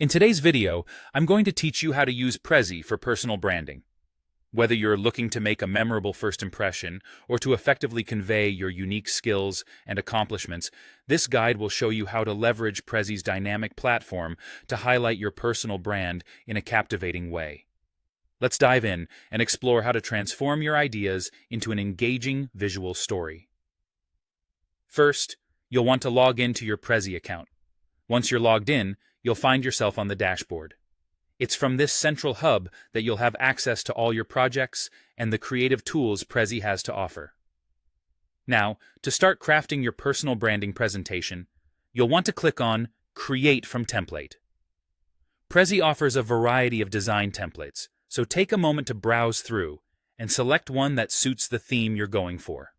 In today's video, I'm going to teach you how to use Prezi for personal branding. Whether you're looking to make a memorable first impression or to effectively convey your unique skills and accomplishments, this guide will show you how to leverage Prezi's dynamic platform to highlight your personal brand in a captivating way. Let's dive in and explore how to transform your ideas into an engaging visual story. First, you'll want to log into your Prezi account. Once you're logged in, you'll find yourself on the dashboard. It's from this central hub that you'll have access to all your projects and the creative tools Prezi has to offer. Now, to start crafting your personal branding presentation, you'll want to click on Create from Template. Prezi offers a variety of design templates, so take a moment to browse through and select one that suits the theme you're going for.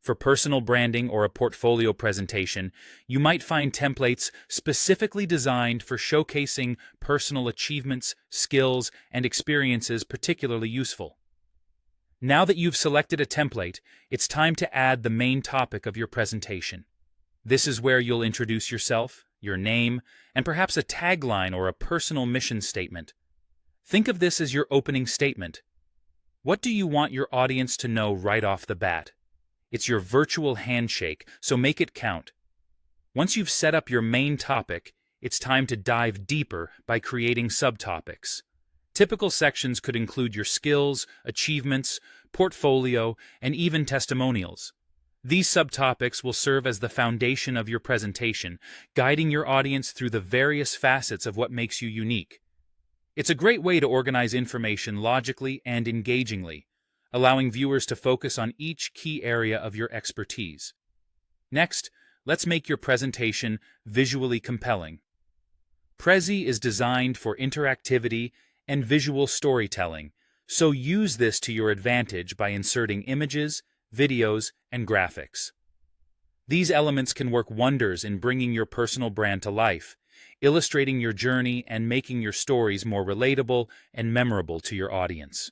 For personal branding or a portfolio presentation, you might find templates specifically designed for showcasing personal achievements, skills, and experiences particularly useful. Now that you've selected a template, it's time to add the main topic of your presentation. This is where you'll introduce yourself, your name, and perhaps a tagline or a personal mission statement. Think of this as your opening statement. What do you want your audience to know right off the bat? It's your virtual handshake, so make it count. Once you've set up your main topic, it's time to dive deeper by creating subtopics. Typical sections could include your skills, achievements, portfolio, and even testimonials. These subtopics will serve as the foundation of your presentation, guiding your audience through the various facets of what makes you unique. It's a great way to organize information logically and engagingly, allowing viewers to focus on each key area of your expertise. Next, let's make your presentation visually compelling. Prezi is designed for interactivity and visual storytelling, so use this to your advantage by inserting images, videos, and graphics. These elements can work wonders in bringing your personal brand to life, illustrating your journey and making your stories more relatable and memorable to your audience.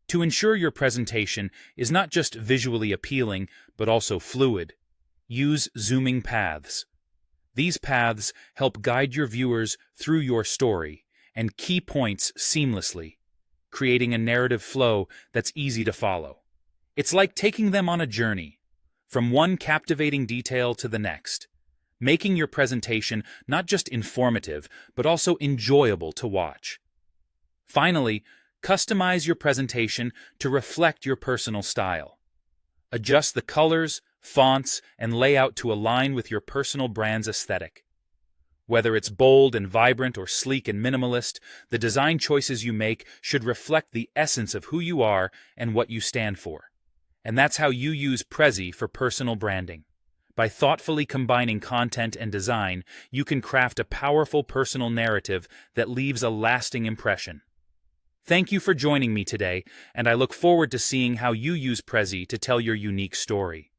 To ensure your presentation is not just visually appealing, but also fluid, use zooming paths. These paths help guide your viewers through your story and key points seamlessly, creating a narrative flow that's easy to follow. It's like taking them on a journey, from one captivating detail to the next, making your presentation not just informative, but also enjoyable to watch. Finally, customize your presentation to reflect your personal style. Adjust the colors, fonts, and layout to align with your personal brand's aesthetic. Whether it's bold and vibrant or sleek and minimalist, the design choices you make should reflect the essence of who you are and what you stand for. And that's how you use Prezi for personal branding. By thoughtfully combining content and design, you can craft a powerful personal narrative that leaves a lasting impression. Thank you for joining me today, and I look forward to seeing how you use Prezi to tell your unique story.